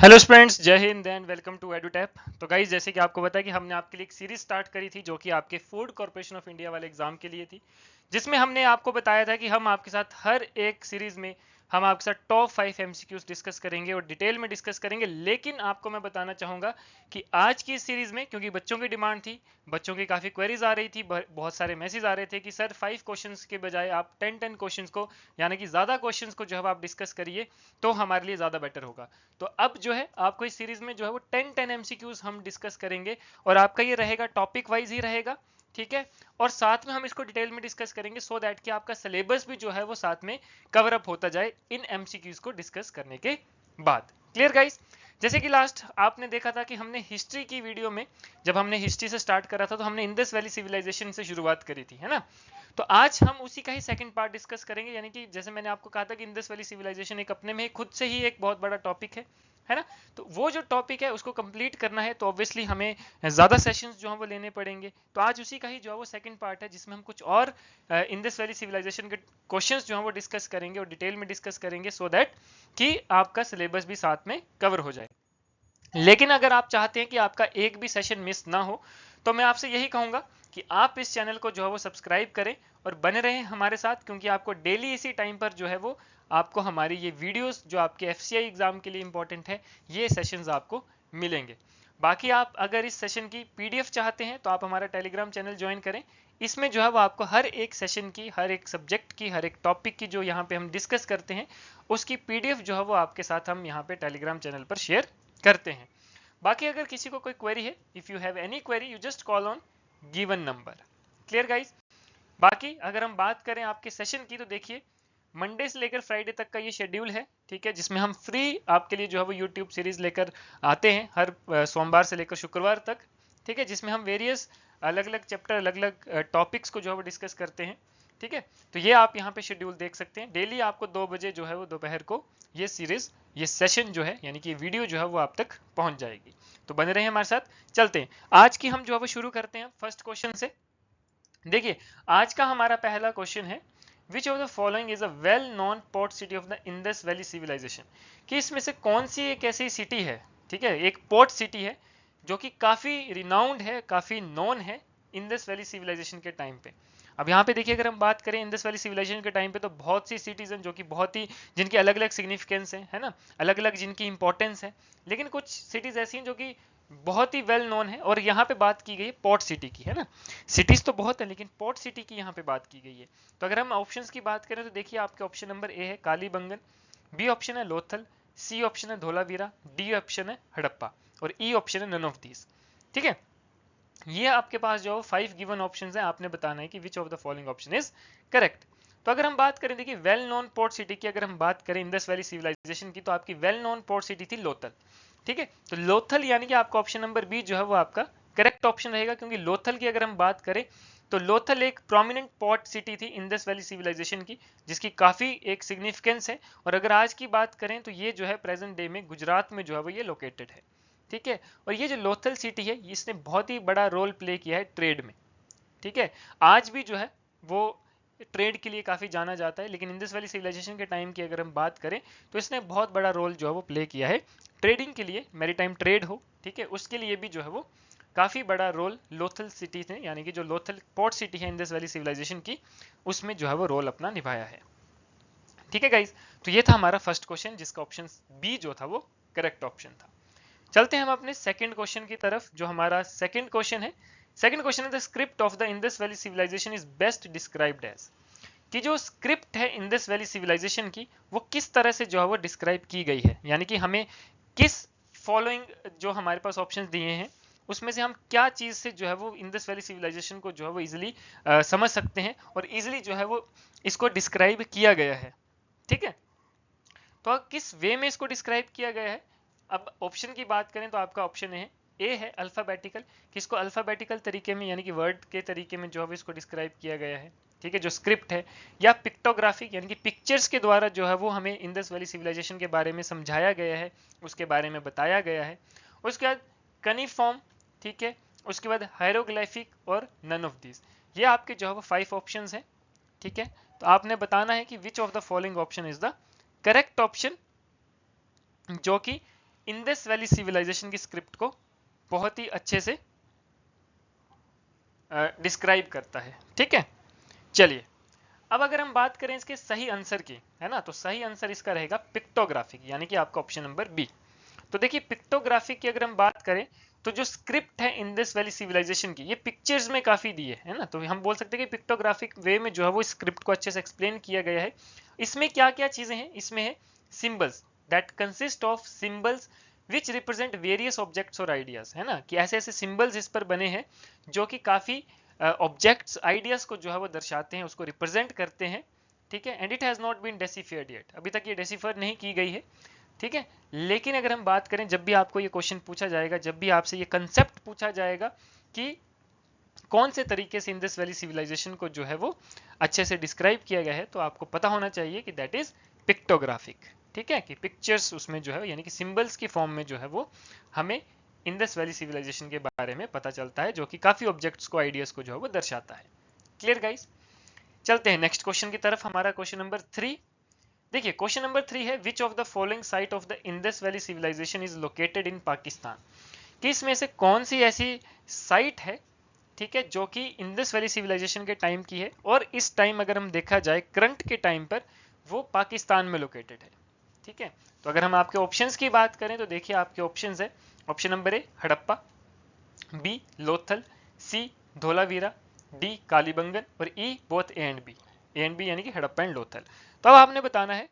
Hello friends, जय हिंद and welcome to Edutap. तो गाइस, जैसे कि आपको पता है कि हमने आपके लिए एक सीरीज स्टार्ट करी थी जो कि आपके फूड कॉर्पोरेशन ऑफ इंडिया वाले एग्जाम के लिए थी, जिसमें हमने आपको बताया था कि हम आपके साथ हर एक सीरीज में हम आपके साथ टॉप 5 एमसीक्यूज डिस्कस करेंगे और डिटेल में डिस्कस करेंगे। लेकिन आपको मैं बताना चाहूंगा कि आज की इस सीरीज में, क्योंकि बच्चों की डिमांड थी, बच्चों की काफी क्वेरीज आ रही थी, बहुत सारे मैसेज आ रहे थे कि सर 5 क्वेश्चंस के बजाय आप 10 क्वेश्चंस को, यानी कि ज्यादा क्वेश्चंस को जो है आप डिस्कस करिए तो हमारे लिए ज्यादा बेटर होगा। तो अब जो है आपको इस सीरीज में जो है वो 10 एमसीक्यूज हम डिस्कस करेंगे और आपका ये रहेगा टॉपिक वाइज ही रहेगा, ठीक है। और साथ में हम इसको डिटेल में डिस्कस करेंगे सो दैट कि आपका सिलेबस भी जो है वो साथ में कवर अप होता जाए इन एमसीक्यूज को डिस्कस करने के बाद। Clear guys? जैसे कि लास्ट आपने देखा था कि हमने हिस्ट्री की वीडियो में, जब हमने हिस्ट्री से स्टार्ट करा था तो हमने इंडस वैली सिविलाइजेशन से शुरुआत करी थी, है ना। तो आज हम उसी का ही सेकंड पार्ट डिस्कस करेंगे, यानी कि जैसे मैंने आपको कहा था कि इंडस वैली सिविलाइजेशन एक अपने में खुद से ही एक बहुत बड़ा टॉपिक है ना। तो वो जो टॉपिक है उसको कंप्लीट करना है तो ऑब्वियसली हमें ज्यादा सेशंस जो हैं वो लेने पड़ेंगे। तो आज उसी का ही जो है वो सेकंड पार्ट है, जिसमें हम कुछ और इंडस वैली सिविलाइजेशन के क्वेश्चंस जो हैं वो डिस्कस करेंगे और डिटेल में डिस्कस करेंगे सो दैट कि आपका सिलेबस भी साथ में कवर हो जाए। लेकिन अगर आप चाहते हैं कि आपका एक भी सेशन मिस ना हो तो मैं आपसे यही कहूंगा कि आप इस चैनल को जो है वो सब्सक्राइब करें और बने रहें हमारे साथ, क्योंकि आपको डेली इसी टाइम पर जो है वो आपको हमारी ये वीडियोस जो आपके एफसीआई एग्जाम के लिए इंपॉर्टेंट है, ये सेशंस आपको मिलेंगे। बाकी आप अगर इस सेशन की पीडीएफ चाहते हैं तो आप हमारा टेलीग्राम चैनल ज्वाइन करें। इसमें जो है वो आपको हर एक सेशन की, हर एक सब्जेक्ट की, हर एक टॉपिक की जो यहाँ पे हम डिस्कस करते हैं उसकी पीडीएफ जो है वो आपके साथ हम यहाँ पे टेलीग्राम चैनल पर शेयर करते हैं। बाकी अगर किसी को कोई क्वेरी है, if you have any query you just call on given number. Clear guys? बाकी अगर हम बात करें आपके सेशन की तो देखिए, मंडे से लेकर फ्राइडे तक का ये शेड्यूल है, ठीक है, जिसमें हम फ्री आपके लिए जो है वो यूट्यूब सीरीज लेकर आते हैं हर सोमवार से लेकर शुक्रवार तक, ठीक है, जिसमें हम वेरियस अलग अलग चैप्टर, अलग अलग टॉपिक्स को जो है वो डिस्कस करते हैं, ठीक है। तो ये आप यहाँ पे शेड्यूल देख सकते हैं, डेली आपको 2 बजे जो है वो दोपहर को ये सीरीज, ये सेशन जो है यानी कि वीडियो जो है वो आप तक पहुंच जाएगी। तो बने रहे हमारे साथ। चलते हैं आज की हम जो है वो शुरू करते हैं फर्स्ट क्वेश्चन से। देखिए, आज का हमारा पहला क्वेश्चन है, which of the following is a well known port city of the Indus Valley civilisation. कि इसमें से कौन सी एक ऐसी सिटी है, ठीक है, एक पोर्ट सिटी है जो कि काफी रिनाउंड है, काफी नोन है इंडस वैली सिविलाइजेशन के टाइम पे। अब यहाँ पे देखिए, अगर हम बात करें इंडस वैली सिविलाइजेशन के टाइम पे तो बहुत सी सिटीज हैं जो कि बहुत ही, जिनकी अलग अलग सिग्निफिकेंस है ना, अलग अलग जिनकी इंपॉर्टेंस है। लेकिन कुछ सिटीज ऐसी हैं जो कि बहुत ही वेल नोन है, और यहाँ पे बात की गई है पोर्ट सिटी की, है ना। सिटीज तो बहुत है लेकिन पोर्ट सिटी की यहाँ पे बात की गई है। तो अगर हम ऑप्शंस की बात करें तो देखिए, आपके ऑप्शन नंबर ए है कालीबंगन, बी ऑप्शन है लोथल, सी ऑप्शन है धोलावीरा, डी ऑप्शन है हड़प्पा और ई ऑप्शन है नन ऑफ दीज। ठीक है, ये आपके पास जो 5 गिवन ऑप्शन है, आपने बताना है कि विच of the following option is correct. तो अगर हम बात करें, देखिए वेल नोन पोर्ट सिटी की, अगर हम बात करें इंडस वैली सिविलाइजेशन की, तो आपकी वेल नोन पोर्ट सिटी थी लोथल, ठीक है। तो लोथल यानी कि आपका ऑप्शन नंबर बी जो है वो आपका करेक्ट ऑप्शन रहेगा, क्योंकि लोथल की अगर हम बात करें तो लोथल एक प्रोमिनेंट पोर्ट सिटी थी इंडस वैली सिविलाइजेशन की, जिसकी काफी एक सिग्निफिकेंस है। और अगर आज की बात करें तो ये जो है प्रेजेंट डे में गुजरात में जो है वो ये लोकेटेड है, ठीक है। और ये जो लोथल सिटी है इसने बहुत ही बड़ा रोल प्ले किया है ट्रेड में, ठीक है। आज भी जो है वो ट्रेड के लिए काफी जाना जाता है, लेकिन इंडस वैली सिविलाइजेशन के टाइम की अगर हम बात करें तो इसने बहुत बड़ा रोल जो है वो प्ले किया है ट्रेडिंग के लिए, मैरीटाइम ट्रेड हो, ठीक है, उसके लिए भी जो है वो काफी बड़ा रोल लोथल सिटी ने, यानी कि जो लोथल पोर्ट सिटी है इंडस वैली सिविलाइजेशन की, उसमें जो है वो रोल अपना निभाया है। ठीक है गाइज, तो ये था हमारा फर्स्ट क्वेश्चन, जिसका ऑप्शन बी जो था वो करेक्ट ऑप्शन था। चलते हैं हम अपने सेकंड क्वेश्चन की तरफ, जो हमारा सेकंड क्वेश्चन है। सेकंड क्वेश्चन है, the script of the Indus Valley civilisation is best described as. कि जो स्क्रिप्ट है इंडस वैली सिविलाइजेशन की, वो किस तरह से जो है वो डिस्क्राइब की गई है, यानी कि हमें किस फॉलोइंग जो हमारे पास ऑप्शंस दिए हैं उसमें से हम क्या चीज से जो है वो इंडस वैली सिविलाइजेशन को जो है वो इजिली समझ सकते हैं और इजिली जो है वो इसको डिस्क्राइब किया गया है, ठीक है। तो किस वे में इसको डिस्क्राइब किया गया है। अब ऑप्शन की बात करें तो आपका ऑप्शन ए है अल्फाबेटिकल, किसको अल्फाबेटिकल तरीके में यानी कि वर्ड के तरीके में जो है इसको डिस्क्राइब किया गया है, ठीक है, जो स्क्रिप्ट है। या पिक्टोग्राफिक यानी कि पिक्चर्स के द्वारा जो है वो हमें इंडस वैली सिविलाइजेशन के बारे में समझाया गया है, उसके बारे में बताया गया है। उसके बाद कनीफॉर्म, ठीक है, उसके बाद हायरोग्लाइफिक और नन ऑफ दिस। ये आपके जो है वो 5 ऑप्शंस हैं, ठीक है। तो आपने बताना है कि विच of the following option is the correct option, जो कि इंडस वैली सिविलाइजेशन की स्क्रिप्ट को बहुत ही अच्छे से डिस्क्राइब करता है। ठीक है, चलिए अब अगर हम बात करें इसके सही आंसर की, है ना, तो सही आंसर इसका रहेगा पिक्टोग्राफिक, यानी कि आपका ऑप्शन नंबर बी। तो देखिए पिक्टोग्राफिक की अगर हम बात करें तो जो स्क्रिप्ट है इंडस वैली सिविलाइजेशन की, ये पिक्चर्स में काफी दी है ना, तो हम बोल सकते हैं कि पिक्टोग्राफिक वे में जो है वो स्क्रिप्ट को अच्छे से एक्सप्लेन किया गया है। इसमें क्या क्या चीजें हैं, इसमें है symbols that consist of symbols which represent various objects और आइडियाज, है ना, कि ऐसे ऐसे सिंबल्स इस पर बने हैं जो कि काफी ऑब्जेक्ट्स आइडियाज को जो है वो दर्शाते हैं, उसको रिप्रेजेंट करते हैं। ठीक है, and it has not been deciphered yet, अभी तक ये डेसिफर नहीं की गई है। ठीक है, लेकिन अगर हम बात करें, जब भी आपको ये क्वेश्चन पूछा जाएगा, जब भी आपसे ये कंसेप्ट पूछा जाएगा कि कौन से तरीके से इंडस वैली सिविलाइजेशन को जो है वो अच्छे से डिस्क्राइब किया गया है, तो आपको पता होना चाहिए कि दैट इज पिक्टोग्राफिक। ठीक है, कि पिक्चर्स उसमें जो है यानी कि सिंबल्स की फॉर्म में जो है वो हमें इंडस वैली सिविलाइजेशन के बारे में पता चलता है, जो कि काफी ऑब्जेक्ट्स को आइडियाज को जो है वो दर्शाता है। क्लियर गाइस, चलते हैं नेक्स्ट क्वेश्चन की तरफ। हमारा क्वेश्चन नंबर 3, देखिए क्वेश्चन नंबर 3 है which of the following site of the Indus Valley civilisation is located in Pakistan, कि इसमें से कौन सी ऐसी साइट है, ठीक है, जो कि इंडस वैली सिविलाइजेशन के टाइम की है और इस टाइम अगर हम देखा जाए करंट के टाइम पर वो पाकिस्तान में लोकेटेड है। ठीक है, तो अगर हम आपके ऑप्शंस की बात करें तो देखिए आपके ऑप्शंस है, option number A Harappa, B Lothal, C Dholavira, D Kalibangan और E both A and B, A and B यानी कि हड़प्पा एंड लोथल। तो अब आपने बताना है,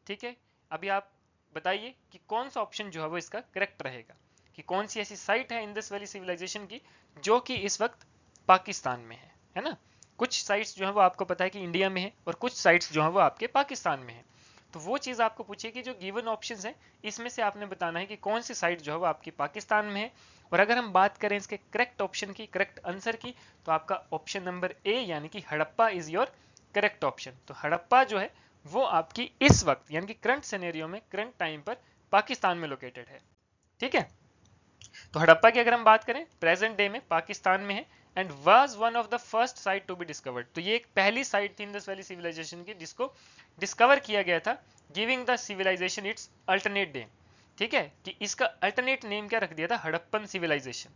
ठीक है, अभी आप बताइए कि कौन सा ऑप्शन जो है वो इसका करेक्ट रहेगा, कि कौन सी ऐसी साइट है इंडस वैली सिविलाइजेशन की जो कि इस वक्त पाकिस्तान में है ना। कुछ साइट्स जो है वो आपको पता है कि इंडिया में है और कुछ साइट्स जो है वो आपके पाकिस्तान में है। तो वो चीज आपको पूछिए कि जो गिवन ऑप्शंस है इसमें से आपने बताना है कि कौन सी साइट जो है वो आपकी पाकिस्तान में है। और अगर हम बात करें इसके करेक्ट ऑप्शन की, करेक्ट आंसर की, तो आपका ऑप्शन नंबर ए यानी कि Harappa is your correct option. तो हड़प्पा जो है वो आपकी इस वक्त यानी कि करंट सिनेरियो में, करंट टाइम पर पाकिस्तान में लोकेटेड है। ठीक है, तो हड़प्पा की अगर हम बात करें प्रेजेंट डे में पाकिस्तान में है and was one of the first site to be discovered. तो ये एक पहली साइट थी इंडस वैली सिविलाइजेशन की जिसको डिस्कवर किया गया था, giving the civilisation its alternate name. ठीक है, कि इसका अल्टरनेट नेम क्या रख दिया था, हड़प्पन सिविलाइजेशन।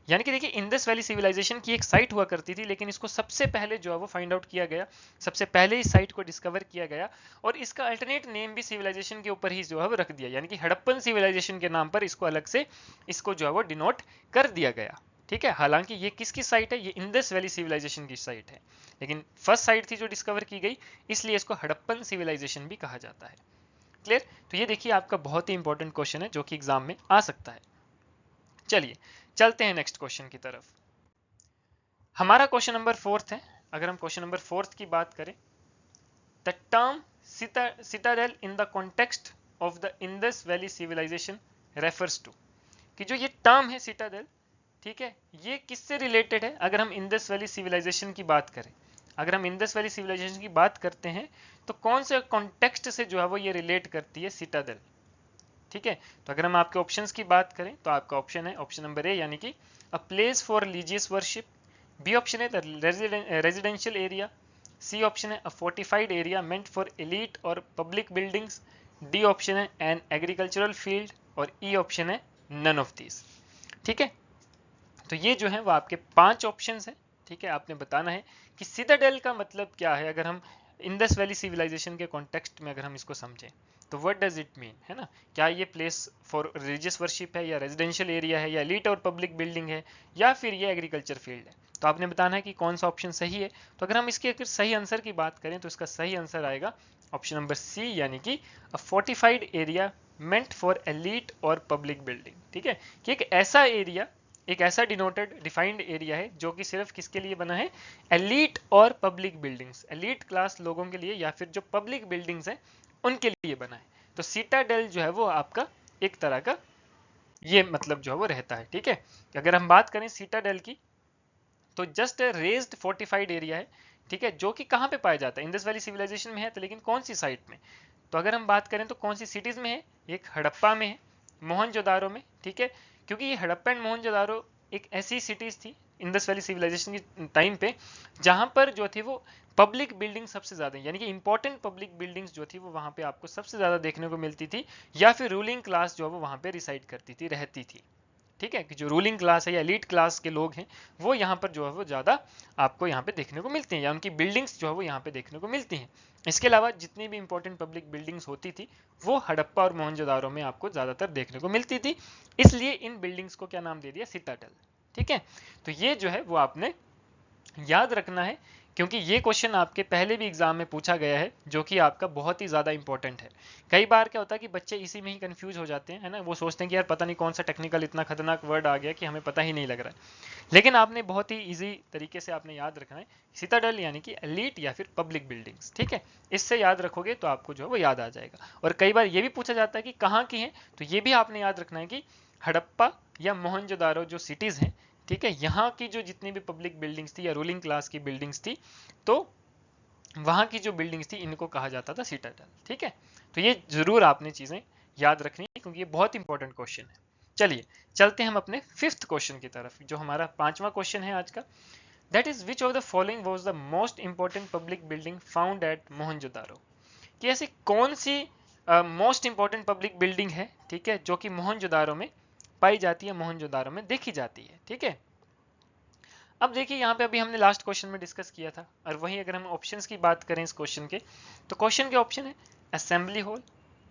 यानी कि देखिए इंडस वैली सिविलाइजेशन की एक साइट हुआ करती थी, लेकिन इसको सबसे पहले जो है वो फाइंड आउट किया गया, सबसे पहले इस साइट को डिस्कवर किया गया और इसका अल्टरनेट नेम भी सिविलाइजेशन के ऊपर ही जो है वो रख दिया, यानी कि हड़प्पन सिविलाइजेशन के नाम पर इसको अलग से इसको जो है वो डिनोट कर दिया गया। ठीक है, हालांकि ये किसकी साइट है, ये इंडस वैली सिविलाइजेशन की साइट है, लेकिन फर्स्ट साइट थी जो डिस्कवर की गई, इसलिए इसको हड़प्पन सिविलाइजेशन भी कहा जाता है। क्लियर, तो ये देखिए आपका बहुत ही इंपॉर्टेंट क्वेश्चन है जो कि एग्जाम में आ सकता है। चलिए चलते हैं नेक्स्ट क्वेश्चन की तरफ। हमारा क्वेश्चन नंबर 4 है। अगर हम क्वेश्चन नंबर 4 की बात करें, the term citadel in the context of the Indus Valley civilisation refers to, कि जो ये टर्म है सिटाडेल, ठीक है, ये किससे रिलेटेड है। अगर हम इंडस वैली सिविलाइजेशन की बात करें, अगर हम इंडस वैली सिविलाइजेशन की बात करते हैं तो कौन से कॉन्टेक्स्ट से जो है वो ये रिलेट करती है सिटाडेल। ठीक है, तो अगर हम आपके ऑप्शंस की बात करें तो आपका ऑप्शन है ऑप्शन नंबर ए यानी कि a place for religious worship, B option है the residential area, C option है a fortified area meant for elite और पब्लिक बिल्डिंग्स, डी ऑप्शन है एन एग्रीकल्चरल फील्ड और ई ऑप्शन है none of these. ठीक है, तो ये जो है वो आपके 5 ऑप्शंस हैं। ठीक है, आपने बताना है कि सिटाडेल का मतलब क्या है। अगर हम इंडस वैली सिविलाइजेशन के कॉन्टेक्स्ट में अगर हम इसको समझें तो व्हाट डज इट मीन, है ना, क्या ये प्लेस फॉर रिलीजियस वर्शिप है या रेजिडेंशियल एरिया है या एलीट और पब्लिक बिल्डिंग है या फिर ये एग्रीकल्चर फील्ड है। तो आपने बताना है कि कौन सा ऑप्शन सही है। तो अगर हम इसके अगर सही आंसर की बात करें तो इसका सही आंसर आएगा ऑप्शन नंबर सी यानी कि a fortified area meant for elite और पब्लिक बिल्डिंग। ठीक है, कि एक ऐसा एरिया, एक ऐसा डिनोटेड डिफाइंड एरिया है जो कि सिर्फ किसके लिए बना है, एलीट और पब्लिक बिल्डिंग्स, एलीट क्लास लोगों के लिए या फिर जो पब्लिक बिल्डिंग्स हैं उनके लिए बना है। तो सिटाडेल जो है वो आपका एक तरह का ये मतलब जो है वो रहता है। ठीक है, अगर हम बात करें सिटाडेल की तो जस्ट रेज्ड फोर्टिफाइड एरिया है। ठीक है, जो कि कहाँ पे पाया जाता है, इंडस वैली सिविलाइजेशन में है, तो लेकिन कौन सी साइट में। तो अगर हम बात करें तो कौन सी सिटीज में है, एक हड़प्पा में है, मोहनजोदारो में। ठीक है, क्योंकि ये हड़प्पा एंड मोहनजोदारो एक ऐसी सिटीज थी इंडस वैली सिविलाइजेशन के टाइम पे, जहां पर जो थी वो पब्लिक बिल्डिंग सबसे ज्यादा, यानी कि इंपॉर्टेंट पब्लिक बिल्डिंग्स जो थी वो वहां पे आपको सबसे ज्यादा देखने को मिलती थी, या फिर रूलिंग क्लास जो है वो वहां पे रिसाइड करती थी, रहती थी। ठीक है, कि जो रूलिंग क्लास है या एलीट क्लास के लोग हैं वो यहाँ पर जो है वो ज़्यादा आपको यहाँ पे देखने को मिलती हैं, या उनकी बिल्डिंग्स जो है वो यहाँ पे देखने को मिलती हैं। इसके अलावा जितनी भी इंपॉर्टेंट पब्लिक बिल्डिंग्स होती थी वो हड़प्पा और मोहनजोदारो में आपको ज़्यादातर देखने को मिलती थी, इसलिए इन बिल्डिंग्स को क्या नाम दे दिया, सिटाडेल। ठीक है, तो ये जो है वो आपने याद रखना है, क्योंकि ये क्वेश्चन आपके पहले भी एग्जाम में पूछा गया है, जो कि आपका बहुत ही ज्यादा इंपॉर्टेंट है। कई बार क्या होता है कि बच्चे इसी में ही कंफ्यूज हो जाते हैं, है ना, वो सोचते हैं कि यार पता नहीं कौन सा टेक्निकल इतना खतरनाक वर्ड आ गया कि हमें पता ही नहीं लग रहा है। लेकिन आपने बहुत ही इजी तरीके से आपने याद रखना है, सिटाडेल यानी कि एलीट या फिर पब्लिक बिल्डिंग्स। ठीक है, इससे याद रखोगे तो आपको जो है वो याद आ जाएगा। और कई बार ये भी पूछा जाता है कि कहाँ की है, तो ये भी आपने याद रखना है कि हड़प्पा या मोहनजोदारो जो सिटीज हैं, ठीक है, यहाँ की जो जितनी भी पब्लिक बिल्डिंग्स थी या रूलिंग क्लास की बिल्डिंग्स थी, तो वहां की जो बिल्डिंग्स थी इनको कहा जाता था सिटाडेल। ठीक है, तो ये जरूर आपने चीजें याद रखनी है, क्योंकि ये बहुत इंपॉर्टेंट क्वेश्चन है। चलिए चलते हैं हम अपने फिफ्थ क्वेश्चन की तरफ, जो हमारा पांचवा क्वेश्चन है आज का। That is which of the following was the most important public building found at Mohenjodaro. कि ऐसी कौन सी मोस्ट इंपॉर्टेंट पब्लिक बिल्डिंग है, ठीक है, जो कि मोहनजोदारो में पाई जाती है, मोहनजोदारो में देखी जाती है। ठीक है, अब देखिए यहाँ पे अभी हमने लास्ट क्वेश्चन में डिस्कस किया था, और वहीं अगर हम ऑप्शंस की बात करें इस क्वेश्चन के, तो क्वेश्चन के ऑप्शन है assembly hall,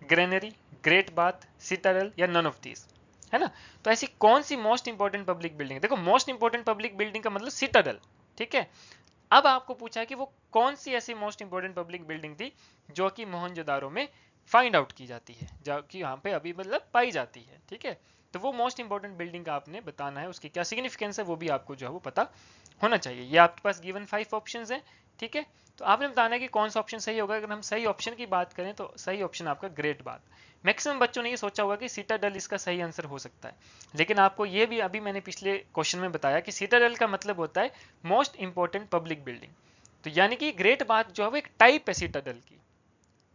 granary, great bath, Citadel या नन ऑफ दीज, है ना। तो ऐसी कौन सी मोस्ट इंपॉर्टेंट पब्लिक बिल्डिंग, देखो मोस्ट इंपॉर्टेंट पब्लिक बिल्डिंग का मतलब सिटाडेल। ठीक है, अब आपको पूछा है कि वो कौन सी ऐसी मोस्ट इंपॉर्टेंट पब्लिक बिल्डिंग थी जो कि मोहनजोदारो में फाइंड आउट की जाती है, जो कि यहाँ पे अभी मतलब पाई जाती है। ठीक है, तो वो मोस्ट इंपॉर्टेंट बिल्डिंग का आपने बताना है, उसकी क्या सिग्निफिकेंस है वो भी आपको जो है वो पता होना चाहिए। ये आपके पास गिवन 5 ऑप्शंस हैं। ठीक है, तो आपने बताना है कि कौन सा ऑप्शन सही होगा। अगर हम सही ऑप्शन की बात करें तो सही ऑप्शन आपका ग्रेट बाथ। मैक्सिमम बच्चों ने ये सोचा होगा कि सिटाडेल इसका सही आंसर हो सकता है, लेकिन आपको ये भी अभी मैंने पिछले क्वेश्चन में बताया कि सिटाडेल का मतलब होता है मोस्ट इंपॉर्टेंट पब्लिक बिल्डिंग। तो यानी कि ग्रेट बाथ जो है वो एक टाइप है सिटाडेल की।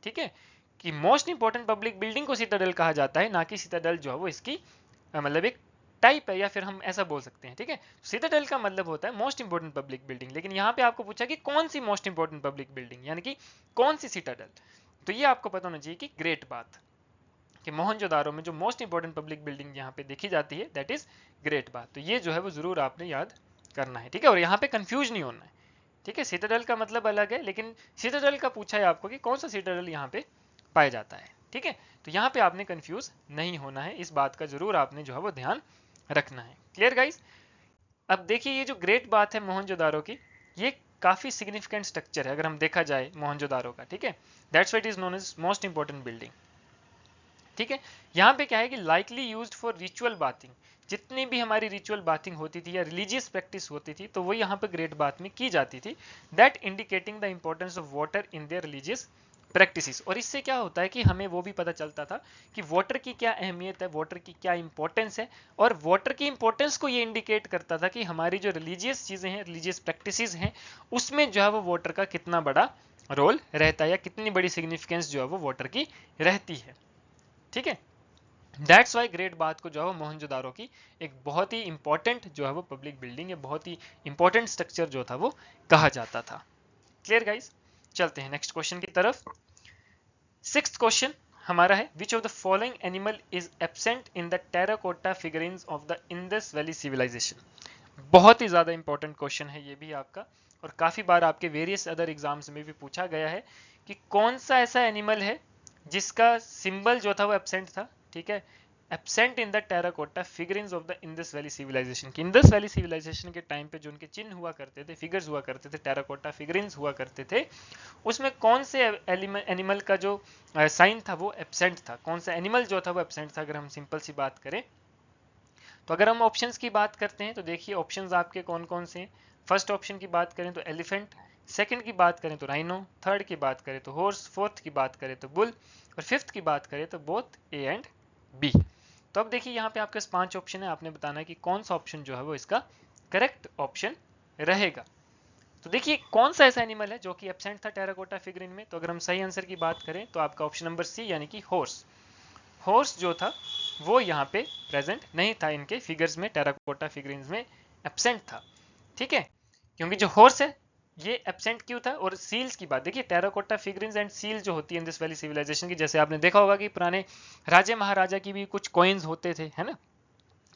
ठीक है, कि मोस्ट इंपॉर्टेंट पब्लिक बिल्डिंग को सिटाडेल कहा जाता है, ना कि सिटाडेल जो है वो इसकी मतलब एक टाइप है, या फिर हम ऐसा बोल सकते हैं। ठीक है, सिटाडेल का मतलब होता है मोस्ट इंपॉर्टेंट पब्लिक बिल्डिंग, लेकिन यहाँ पे आपको पूछा कि कौन सी मोस्ट इंपॉर्टेंट पब्लिक बिल्डिंग, यानी कि कौन सी सिटाडेल। तो ये आपको पता होना चाहिए कि ग्रेट बाथ, कि मोहनजोदारो में जो मोस्ट इंपॉर्टेंट पब्लिक बिल्डिंग यहाँ पे देखी जाती है दैट इज ग्रेट बाथ। तो ये जो है वो जरूर आपने याद करना है। ठीक है, और यहाँ पे कंफ्यूज नहीं होना है। ठीक है, सिटाडेल का मतलब अलग है, लेकिन सिटाडेल का पूछा है आपको कि कौन सा सिटाडेल यहाँ पे पाया जाता है। ठीक है, तो यहाँ पे आपने कंफ्यूज नहीं होना है, इस बात का जरूर आपने जो है वो ध्यान रखना है। Clear guys. अब देखिए ये जो ग्रेट बात है मोहनजोदारो की, ये काफी सिग्निफिकेंट स्ट्रक्चर है अगर हम देखा जाए मोहनजोदारो का। ठीक है, that's why it is known as most important building. ठीक है, यहाँ पे क्या है कि likely used for ritual bathing, जितनी भी हमारी रिचुअल बाथिंग होती थी या रिलीजियस प्रैक्टिस होती थी तो वो यहाँ पे ग्रेट बाथ में की जाती थी, that indicating the importance of water in their religious practices. और इससे क्या होता है कि हमें वो भी पता चलता था कि वाटर की क्या अहमियत है, वाटर की क्या इंपॉर्टेंस है, और वाटर की इंपॉर्टेंस को ये इंडिकेट करता था कि हमारी जो रिलीजियस चीजें हैं, रिलीजियस प्रैक्टिसेस हैं, उसमें जो है वो वाटर का कितना बड़ा रोल रहता है, या कितनी बड़ी सिग्निफिकेंस जो है वो वाटर की रहती है। ठीक है, दैट्स वाई ग्रेट बाथ को जो है मोहनजोदारो की एक बहुत ही इंपॉर्टेंट जो है वो पब्लिक बिल्डिंग है, बहुत ही इंपॉर्टेंट स्ट्रक्चर जो था वो कहा जाता था। क्लियर गाइस, चलते हैं नेक्स्ट क्वेश्चन की तरफ। सिक्स्थ क्वेश्चन हमारा है which of the following animal is absent in the terracotta figurines of the Indus Valley civilisation. बहुत ही ज्यादा इंपॉर्टेंट क्वेश्चन है ये भी आपका, और काफी बार आपके वेरियस अदर एग्जाम्स में भी पूछा गया है कि कौन सा ऐसा एनिमल है जिसका सिंबल जो था वो एब्सेंट था। ठीक है, absent in the terracotta figurines of the Indus Valley civilisation, की इंडस वैली सिविलाइजेशन के टाइम पे जो उनके चिन्ह हुआ करते थे, फिगर्स हुआ करते थे, टेराकोटा फिगरिंग्स हुआ करते थे, उसमें कौन से एनिमल का जो साइन था वो एब्सेंट था, कौन सा एनिमल जो था वो एब्सेंट था। अगर हम सिंपल सी बात करें तो अगर हम ऑप्शंस की बात करते हैं तो देखिए ऑप्शंस आपके कौन कौन से हैं। फर्स्ट ऑप्शन की बात करें तो एलिफेंट, सेकंड की बात करें तो राइनो, थर्ड की बात करें तो हॉर्स, फोर्थ की बात करें तो बुल, और फिफ्थ की बात करें तो बोथ ए एंड बी। तो अब देखिए यहाँ पे आपके पास 5 ऑप्शन है, आपने बताना है कि कौन सा ऑप्शन जो है वो इसका करेक्ट ऑप्शन रहेगा। तो देखिए कौन सा ऐसा एनिमल है जो कि एब्सेंट था टेराकोटा फिगरिन में। तो अगर हम सही आंसर की बात करें तो आपका ऑप्शन नंबर सी यानी कि हॉर्स, हॉर्स जो था वो यहाँ पे प्रेजेंट नहीं था, इनके फिगर्स में, टेराकोटा फिगरिन्स में एब्सेंट था। ठीक है, क्योंकि जो हॉर्स है ये एब्सेंट क्यों था। और सील्स की बात देखिए, टेराकोटा फिगरिन्स एंड सील जो होती है इंडस वैली सिविलाइजेशन की, जैसे आपने देखा होगा कि पुराने राजे महाराजा की भी कुछ कॉइन्स होते थे, है ना,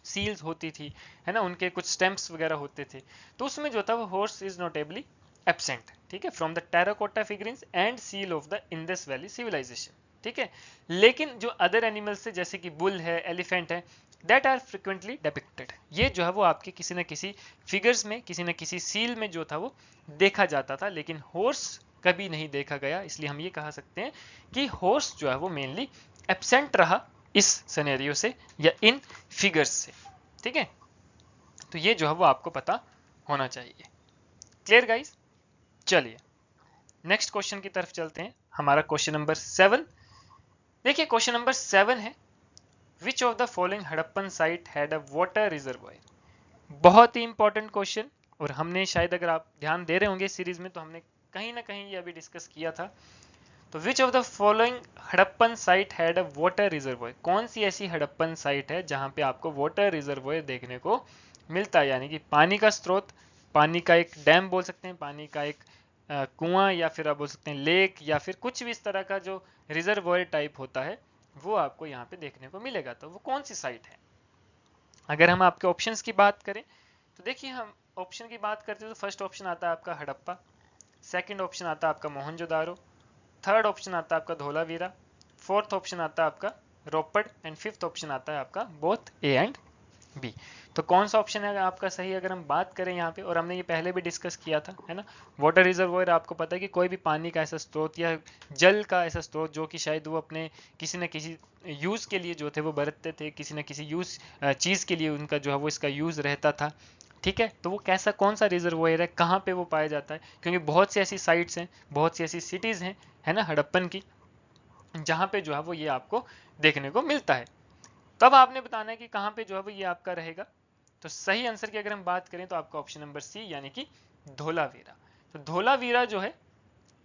सील्स होती थी, है ना, उनके कुछ स्टैम्प्स वगैरह होते थे, तो उसमें जो था वो हॉर्स इज नोटेबली एब्सेंट, ठीक है, from the terracotta figurines and seal of the Indus Valley civilisation, ठीक है। लेकिन जो अदर एनिमल्स है जैसे कि बुल है, एलिफेंट है, दैट आर फ्रिक्वेंटली डिपिक्टेड, ये जो है वो आपके किसी न किसी फिगर्स में, किसी न किसी सील में जो था वो देखा जाता था, लेकिन हॉर्स कभी नहीं देखा गया। इसलिए हम ये कह सकते हैं कि हॉर्स जो है वो मेनली एब्सेंट रहा इस सिनेरियो से या इन फिगर्स से, ठीक है। तो ये जो है वो आपको पता होना चाहिए। Clear guys? चलिए नेक्स्ट क्वेश्चन की तरफ चलते हैं। हमारा क्वेश्चन नंबर 7। देखिए क्वेश्चन नंबर 7 है, which of the following Harappan site had a water reservoir. बहुत ही इंपॉर्टेंट क्वेश्चन, और हमने शायद, अगर आप ध्यान दे रहे होंगे सीरीज में, तो हमने कहीं ना कहीं ये अभी डिस्कस किया था। तो विच of the following Harappan site had a water reservoir, कौन सी ऐसी हड़प्पन साइट है जहां पे आपको वाटर रिजर्वायर देखने को मिलता है, यानी कि पानी का स्रोत, पानी का एक डैम बोल सकते हैं, पानी का एक कुआं, या फिर आप बोल सकते हैं लेक, या फिर कुछ भी इस तरह का जो रिजर्वायर टाइप होता है वो आपको यहाँ पे देखने को मिलेगा। तो वो कौन सी साइट है? अगर हम आपके ऑप्शंस की बात करें तो देखिए, हम ऑप्शन की बात करते हैं तो फर्स्ट ऑप्शन आता है आपका हड़प्पा, सेकंड ऑप्शन आता है आपका मोहनजोदारो, थर्ड ऑप्शन आता है आपका धोलावीरा, फोर्थ ऑप्शन आता है आपका रोपड़, एंड फिफ्थ ऑप्शन आता है आपका बोथ ए एंड बी। तो कौन सा ऑप्शन है आपका सही, अगर हम बात करें यहाँ पे, और हमने ये पहले भी डिस्कस किया था, है ना। वाटर रिजर्वोयर आपको पता है कि कोई भी पानी का ऐसा स्रोत या जल का ऐसा स्रोत जो कि शायद वो अपने किसी न किसी यूज के लिए जो थे वो बरतते थे, किसी न किसी यूज चीज के लिए उनका जो है वो इसका यूज रहता था, ठीक है। तो वो कैसा कौन सा रिजर्वोयर है, कहाँ पे वो पाया जाता है, क्योंकि बहुत सी ऐसी साइट्स हैं, बहुत सी ऐसी सिटीज हैं, है ना, हड़प्पन की, जहाँ पे जो है वो ये आपको देखने को मिलता है। तब आपने बताना है कि कहाँ पे जो है वो ये आपका रहेगा। तो सही आंसर की अगर हम बात करें तो आपका ऑप्शन नंबर सी, यानी कि धोलावीरा। तो धोलावीरा जो है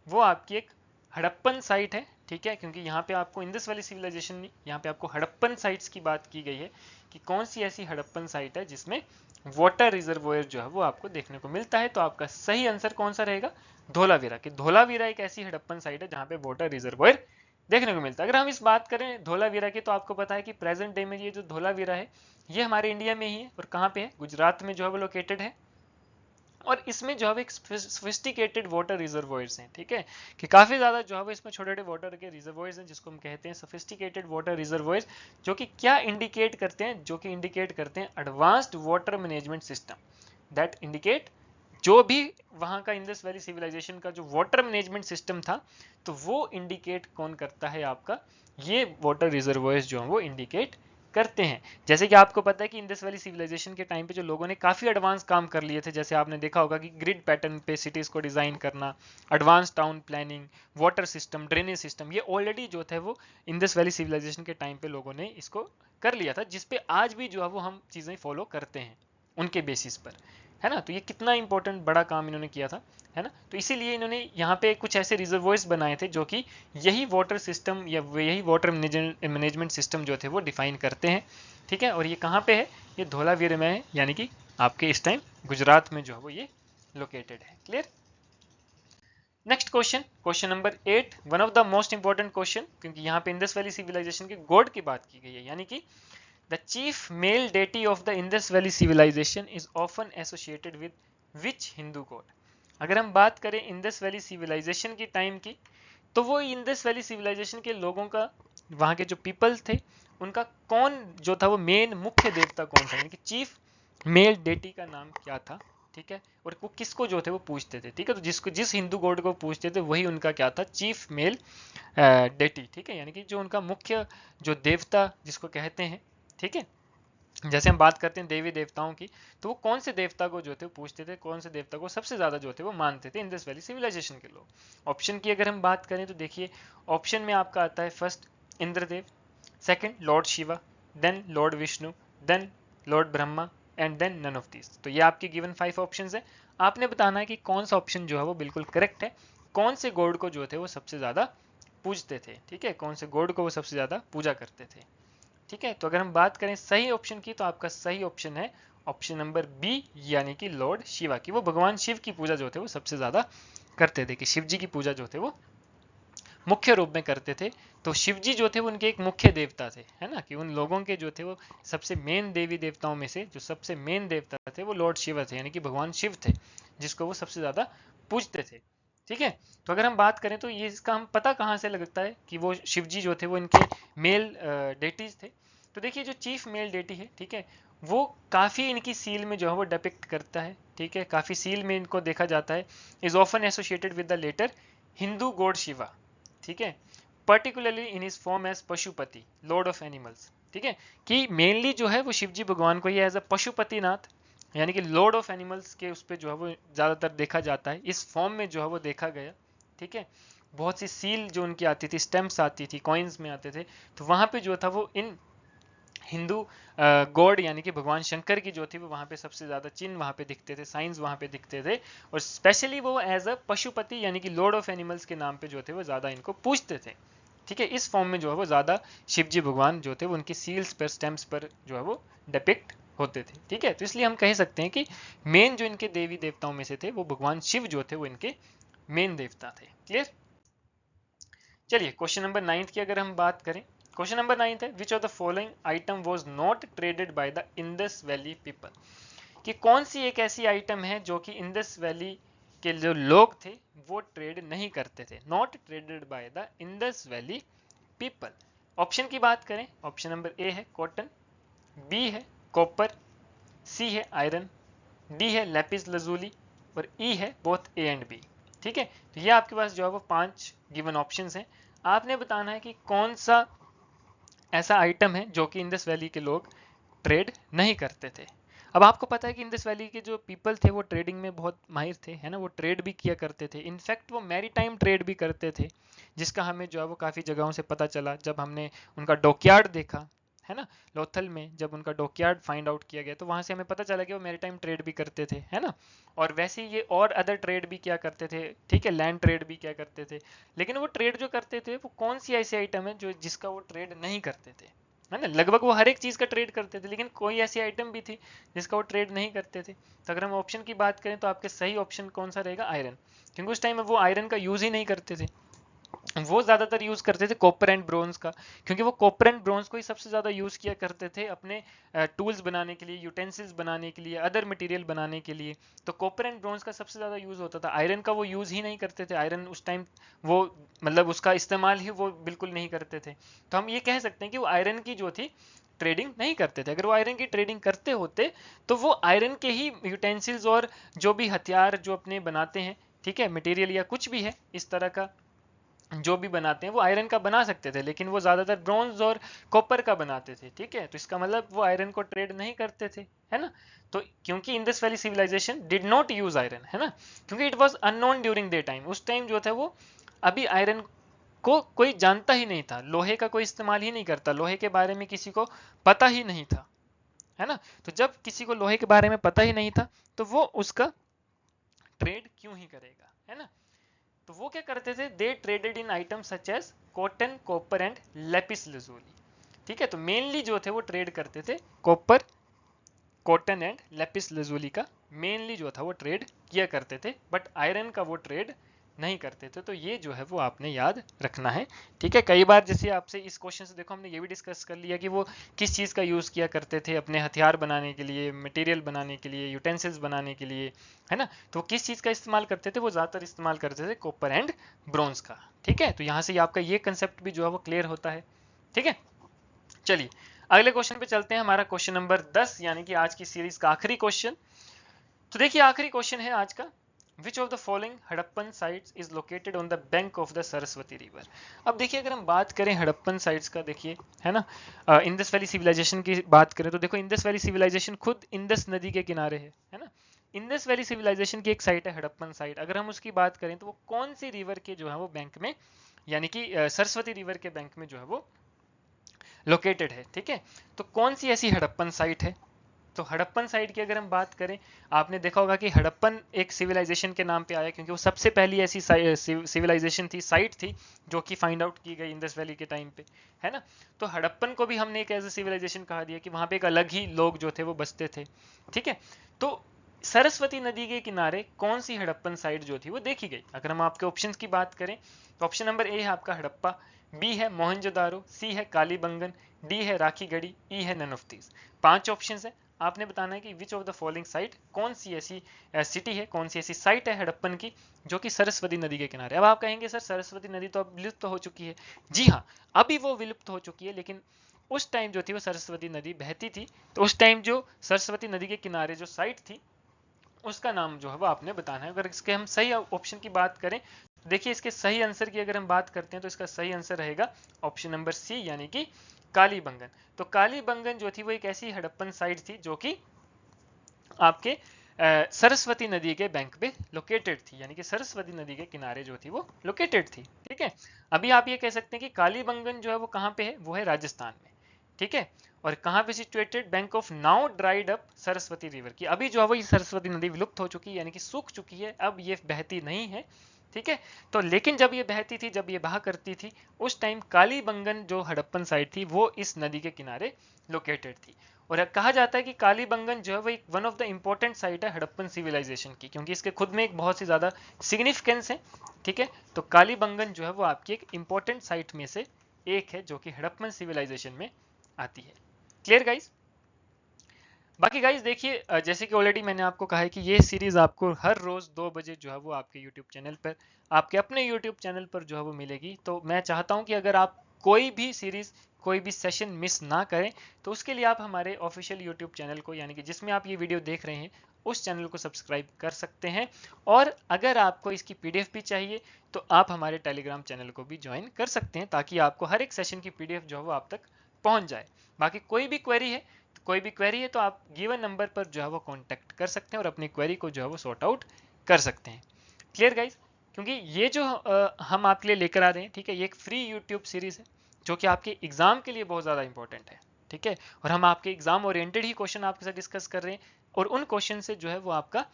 वो आपकी एक हड़प्पन साइट है, ठीक है, क्योंकि यहाँ पे आपको इंडस वैली सिविलाइजेशन नहीं, यहाँ पे आपको हड़प्पन साइट्स की बात की गई है कि कौन सी ऐसी हड़प्पन साइट है जिसमें वाटर रिजर्वोयर जो है वो आपको देखने को मिलता है। तो आपका सही आंसर कौन सा रहेगा? धोलावीरा। कि धोलावीरा एक ऐसी हड़प्पन साइट है जहाँ पे वाटर रिजर्वोयर देखने को मिलता है। अगर हम इस बात करें धोलावीरा की, तो आपको पता है कि प्रेजेंट डे में ये जो धोलावीरा है ये हमारे इंडिया में ही है, और कहाँ पे है? गुजरात में जो है वो लोकेटेड है। और इसमें जो है एक सोफिस्टिकेटेड वाटर रिजर्वोयर्स हैं, ठीक है, कि काफी ज्यादा जो है इसमें छोटे छोटे वाटर के रिजर्वोयर्स हैं, जिसको हम कहते हैं सोफिस्टिकेटेड वाटर रिजर्वोयर्स, जो कि क्या इंडिकेट करते हैं? जो कि इंडिकेट करते हैं advanced water management system, that indicate जो भी वहां का इंडस वैली सिविलाइजेशन का जो वाटर मैनेजमेंट सिस्टम था, तो वो इंडिकेट कौन करता है? आपका ये वाटर रिजर्वोयर्स जो है वो इंडिकेट करते हैं। जैसे कि आपको पता है कि इंडस वैली सिविलाइजेशन के टाइम पे जो लोगों ने काफी एडवांस काम कर लिए थे, जैसे आपने देखा होगा कि ग्रिड पैटर्न पे सिटीज को डिजाइन करना, advance town planning, water system, drainage system, ये ऑलरेडी जो थे वो इंडस वैली सिविलाइजेशन के टाइम पे लोगों ने इसको कर लिया था, जिसपे आज भी जो है वो हम चीजें फॉलो करते हैं उनके बेसिस पर, है ना। तो ये कितना इंपॉर्टेंट बड़ा काम इन्होंने किया था, है ना। तो इसीलिए इन्होंने यहाँ पे कुछ ऐसे रिजर्वोयर्स बनाए थे जो कि यही वाटर सिस्टम या यही वाटर मैनेजमेंट सिस्टम जो थे वो डिफाइन करते हैं, ठीक है। और ये कहाँ पे है? ये धोलावीरा में है, यानी कि आपके इस टाइम गुजरात में जो है वो ये लोकेटेड है। Clear? Next question, question number 8, one of the most important question, क्योंकि यहाँ पे इंडस वैली सिविलाइजेशन के गॉड की बात की गई है, यानी कि the chief male deity of the Indus Valley civilization is often associated with which Hindu god? अगर हम बात करें इंडस वैली सिविलाइजेशन की टाइम की, तो वो इंडस वैली सिविलाइजेशन के लोगों का, वहां के जो पीपल्स थे, उनका कौन जो था वो मेन मुख्य देवता कौन था, यानी कि चीफ मेल डेटी का नाम क्या था, ठीक है। और वो किसको जो थे वो पूछते थे, ठीक है। तो जिसको जिस हिंदू गॉड को पूछते थे वही उनका क्या था? चीफ मेल डेटी, ठीक है, यानी कि जो उनका मुख्य जो देवता जिसको कहते हैं, ठीक है। जैसे हम बात करते हैं देवी देवताओं की, तो वो कौन से देवता को जो थे पूछते थे, कौन से देवता को सबसे ज्यादा जो थे वो मानते थे इंडस वैली सिविलाइजेशन के लोग। ऑप्शन की अगर हम बात करें तो देखिए, ऑप्शन में आपका आता है first Indradev, second lord Shiva, then lord Vishnu, then lord Brahma, and then none of this. तो ये आपके गिवन 5 ऑप्शंस है। आपने बताना है कि कौन सा ऑप्शन जो है वो बिल्कुल करेक्ट है, कौन से गॉड को जो थे वो सबसे ज्यादा पूजते थे, ठीक है, कौन से गॉड को वो सबसे ज्यादा पूजा करते थे, ठीक है। तो अगर हम बात करें सही ऑप्शन की, तो आपका सही ऑप्शन है ऑप्शन नंबर बी यानी कि लॉर्ड शिवा की। वो भगवान शिव की पूजा जो थे वो सबसे ज्यादा करते थे, कि शिव जी की पूजा जो थे वो मुख्य रूप में करते थे। तो शिव जी जो थे वो उनके एक मुख्य देवता थे, है ना, कि उन लोगों के जो थे वो सबसे मेन देवी देवताओं में से जो सबसे मेन देवता थे वो लॉर्ड शिव थे, यानी कि भगवान शिव थे, जिसको वो सबसे ज्यादा पूजते थे। ठीक है, तो अगर हम बात करें तो ये इसका हम पता कहाँ से लगता है कि वो शिव जी जो थे वो इनके मेल डेटीज थे। तो देखिए जो चीफ मेल डेटी है, ठीक है, वो काफी इनकी सील में जो है वो डिपिक्ट करता है। ठीक है, काफी सील में इनको देखा जाता है। Is often associated with the later Hindu god Shiva. ठीक है, particularly in his form as Pashupati lord of animals. ठीक है, कि मेनली जो है वो शिवजी भगवान को ये एज अ पशुपतिनाथ यानी कि लॉर्ड ऑफ एनिमल्स के उस पर जो है वो ज्यादातर देखा जाता है, इस फॉर्म में जो है वो देखा गया। ठीक है, बहुत सी सील जो उनकी आती थी, स्टेम्प्स आती थी, कॉइन्स में आते थे, तो वहां पे जो था वो इन हिंदू गॉड यानी कि भगवान शंकर की जो थी वो वहां पे सबसे ज्यादा चिन्ह वहां पे दिखते थे, साइंस वहां पे दिखते थे। और स्पेशली वो एज अ पशुपति यानी कि लॉर्ड ऑफ एनिमल्स के नाम पे जो थे वो ज्यादा इनको पूछते थे। ठीक है, इस फॉर्म में जो है वो ज्यादा शिवजी भगवान जो थे वो उनकी सील्स पर, स्टेम्प्स पर जो है वो डिपिक्ट होते थे। ठीक है, तो इसलिए हम कह सकते हैं कि मेन जो इनके देवी देवताओं में से थे वो भगवान शिव जो थे वो इनके मेन देवता थे। क्लियर। चलिए क्वेश्चन नंबर 9 की अगर हम बात करें, क्वेश्चन नंबर 9 है which of the following item was not traded by the Indus valley people. कि कौन सी एक ऐसी आइटम है जो कि इंडस वैली के जो लोग थे वो ट्रेड नहीं करते थे, not traded by the Indus valley people. Option की बात करें, ऑप्शन नंबर ए है कॉटन, बी है कॉपर, सी है आयरन, डी है लेपिस लजूली और ई है बोथ ए एंड बी। ठीक है, तो ये आपके पास जो है वो 5 गिवन ऑप्शंस हैं। आपने बताना है कि कौन सा ऐसा आइटम है जो कि इंडस वैली के लोग ट्रेड नहीं करते थे। अब आपको पता है कि इंडस वैली के जो पीपल थे वो ट्रेडिंग में बहुत माहिर थे, है ना, वो ट्रेड भी किया करते थे, इनफैक्ट वो मैरीटाइम ट्रेड भी करते थे, जिसका हमें जो है वो काफ़ी जगहों से पता चला जब हमने उनका डॉकयार्ड देखा, है ना, लोथल में जब उनका डॉकयार्ड फाइंड आउट किया गया तो वहां से हमें पता चला कि वो मैरीटाइम ट्रेड भी करते थे, है ना। और वैसे ही ये और अदर ट्रेड भी किया करते थे, ठीक है, लैंड ट्रेड भी किया करते थे। लेकिन वो ट्रेड जो करते थे वो कौन सी ऐसी आइटम है जो जिसका वो ट्रेड नहीं करते थे, है ना। लगभग वो हर एक चीज का ट्रेड करते थे, लेकिन कोई ऐसी आइटम भी थी जिसका वो ट्रेड नहीं करते थे। तो अगर हम ऑप्शन की बात करें तो आपके सही ऑप्शन कौन सा रहेगा, आयरन, क्योंकि उस टाइम में वो आयरन का यूज ही नहीं करते थे। वो ज्यादातर यूज करते थे कॉपर एंड ब्रोंज का, क्योंकि वो कॉपर एंड ब्रोंज को ही सबसे ज्यादा यूज किया करते थे अपने टूल्स बनाने के लिए, यूटेंसिल्स बनाने के लिए, अदर मटेरियल बनाने के लिए। तो कॉपर एंड ब्रोंज का सबसे ज्यादा यूज होता था, आयरन का वो यूज ही नहीं करते थे। आयरन उस टाइम वो मतलब उसका इस्तेमाल ही वो बिल्कुल नहीं करते थे। तो हम ये कह सकते हैं कि वो आयरन की जो थी ट्रेडिंग नहीं करते थे। अगर वो आयरन की ट्रेडिंग करते होते तो वो आयरन के ही यूटेंसिल्स और जो भी हथियार जो अपने बनाते हैं, ठीक है, मटेरियल या कुछ भी है इस तरह का जो भी बनाते हैं वो आयरन का बना सकते थे, लेकिन वो ज्यादातर ब्रॉन्ज और कॉपर का बनाते थे। ठीक है, तो इसका मतलब वो आयरन को ट्रेड नहीं करते थे, है ना। तो क्योंकि Indus Valley civilisation did not use iron, है ना, क्योंकि it was unknown during the time, उस टाइम जो था वो अभी आयरन को कोई जानता ही नहीं था, लोहे का कोई इस्तेमाल ही नहीं करता, लोहे के बारे में किसी को पता ही नहीं था, है ना। तो जब किसी को लोहे के बारे में पता ही नहीं था तो वो उसका ट्रेड क्यों ही करेगा, है ना। तो वो क्या करते थे, they traded in item such as cotton, copper and lapis lazuli. ठीक है, तो मेनली जो थे वो ट्रेड करते थे copper, cotton and lapis lazuli का मेनली जो था वो ट्रेड किया करते थे, बट आयरन का वो ट्रेड नहीं करते थे। तो ये जो है वो आपने याद रखना है। ठीक है, कई बार जैसे आपसे इस क्वेश्चन से देखो हमने ये भी डिस्कस कर लिया कि वो किस चीज़ का यूज़ किया करते थे अपने हथियार बनाने के लिए, मटेरियल बनाने के लिए, यूटेंसिल्स बनाने के लिए, है ना। तो वो किस चीज़ का इस्तेमाल करते थे, वो ज़्यादातर इस्तेमाल करते थे कॉपर एंड ब्रॉन्ज का। ठीक है, तो यहाँ से आपका ये कंसेप्ट भी जो है वो क्लियर होता है। ठीक है, चलिए अगले क्वेश्चन पे चलते हैं, हमारा क्वेश्चन नंबर 10 यानी कि आज की सीरीज का आखिरी क्वेश्चन। तो देखिए आखिरी क्वेश्चन है आज का, विच of the following Harappan sites is located on the bank of the Saraswati river. अब देखिए अगर हम बात करें हड़प्पन साइट्स का, देखिए है ना, इंडस वैली सिविलाइजेशन की बात करें तो देखो इंडस वैली सिविलाइजेशन खुद इंडस नदी के किनारे है ना। इंडस वैली सिविलाइजेशन की एक साइट है हड़प्पन साइट। अगर हम उसकी बात करें तो वो कौन सी रिवर के जो है वो बैंक में, यानी कि सरस्वती रिवर के बैंक में जो है वो लोकेटेड है। ठीक है, तो कौन सी ऐसी हड़प्पन साइट है, तो हड़प्पन साइट की अगर हम बात करें, आपने देखा होगा कि हड़प्पन एक सिविलाइजेशन के नाम पे आया क्योंकि वो सबसे पहली ऐसी सिविलाइजेशन थी, साइट थी जो कि फाइंड आउट की गई इंडस वैली के टाइम पे, है ना। तो हड़प्पन को भी हमने एक एज ए सिविलाइजेशन कहा दिया कि वहां पे एक अलग ही लोग जो थे वो बसते थे, ठीक है। तो सरस्वती नदी के किनारे कौन सी हड़प्पन साइट जो थी वो देखी गई। अगर हम आपके ऑप्शंस की बात करें तो ऑप्शन नंबर ए है आपका हड़प्पा, बी है मोहनजोदारो, सी है कालीबंगन, डी है राखीगढ़ी, ई है नन ऑफ दीज। 5 ऑप्शन है, आपने बताना है कि विच ऑफ द फॉलोइंग साइट, कौन सी ऐसी सिटी है, कौन सी ऐसी साइट है हड़प्पन की जो कि सरस्वती नदी के किनारे। अब आप कहेंगे सर सरस्वती नदी तो अब विलुप्त हो चुकी है। जी हाँ, अभी वो विलुप्त हो चुकी है, लेकिन उस टाइम जो थी वो सरस्वती नदी बहती थी, तो उस टाइम जो सरस्वती नदी के किनारे जो साइट थी उसका नाम जो है वो आपने बताना है। अगर इसके हम सही ऑप्शन की बात करें, देखिए इसके सही आंसर की अगर हम बात करते हैं तो इसका सही आंसर रहेगा ऑप्शन नंबर सी, यानी कि कालीबंगन। तो कालीबंगन जो थी वो एक ऐसी हड़प्पन साइट थी जो कि आपके सरस्वती नदी के बैंक पे लोकेटेड थी, यानी कि सरस्वती नदी के किनारे जो थी वो लोकेटेड थी, ठीक है। अभी आप ये कह सकते हैं कि कालीबंगन जो है वो कहाँ पे है, वो है राजस्थान में, ठीक है। और कहाँ पे situated, bank of now dried up Saraswati river की, अभी जो है वो ये सरस्वती नदी विलुप्त हो चुकी है, यानी कि सूख चुकी है, अब ये बहती नहीं है, ठीक है। तो लेकिन जब ये बहती थी, जब ये बहा करती थी, उस टाइम कालीबंगन जो हड़प्पन साइट थी वो इस नदी के किनारे लोकेटेड थी। और कहा जाता है कि कालीबंगन जो है वो एक one of the important site है हड़प्पन सिविलाइजेशन की, क्योंकि इसके खुद में एक बहुत सी ज्यादा सिग्निफिकेंस है, ठीक है। तो कालीबंगन जो है वो आपकी एक इंपॉर्टेंट साइट में से एक है जो कि हड़प्पन सिविलाइजेशन में आती है। Clear guys. बाकी गाइस देखिए, जैसे कि ऑलरेडी मैंने आपको कहा है कि ये सीरीज आपको हर रोज 2 बजे जो है वो आपके यूट्यूब चैनल पर, आपके अपने यूट्यूब चैनल पर जो है वो मिलेगी। तो मैं चाहता हूं कि अगर आप कोई भी सीरीज, कोई भी सेशन मिस ना करें, तो उसके लिए आप हमारे ऑफिशियल यूट्यूब चैनल को, यानी कि जिसमें आप ये वीडियो देख रहे हैं, उस चैनल को सब्सक्राइब कर सकते हैं। और अगर आपको इसकी पीडीएफ भी चाहिए तो आप हमारे टेलीग्राम चैनल को भी ज्वाइन कर सकते हैं, ताकि आपको हर एक सेशन की पीडीएफ जो है वो आप तक पहुंच जाए। बाकी कोई भी क्वेरी है तो आप गिवन नंबर पर जो है वो कांटेक्ट कर सकते हैं और अपनी क्वेरी को जो है वो सॉर्ट आउट कर सकते हैं। Clear guys. क्योंकि ये जो हम आपके लिए लेकर आ रहे हैं, ठीक है, ये एक फ्री यूट्यूब सीरीज है जो कि आपके एग्जाम के लिए बहुत ज़्यादा इंपॉर्टेंट है, ठीक है। और हम आपके एग्जाम ओरिएंटेड ही क्वेश्चन आपके साथ डिस्कस कर रहे हैं, और उन क्वेश्चन से जो है वो आपका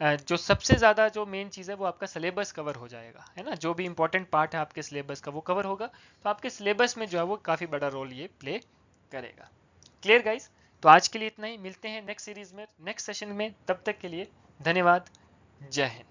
जो सबसे ज़्यादा जो मेन चीज़ है वो आपका सिलेबस कवर हो जाएगा, है ना। जो भी इंपॉर्टेंट पार्ट है आपके सिलेबस का वो कवर होगा, तो आपके सिलेबस में जो है वो काफ़ी बड़ा रोल ये प्ले करेगा। Clear guys. तो आज के लिए इतना ही, मिलते हैं नेक्स्ट सीरीज में, नेक्स्ट सेशन में, तब तक के लिए धन्यवाद। जय हिंद।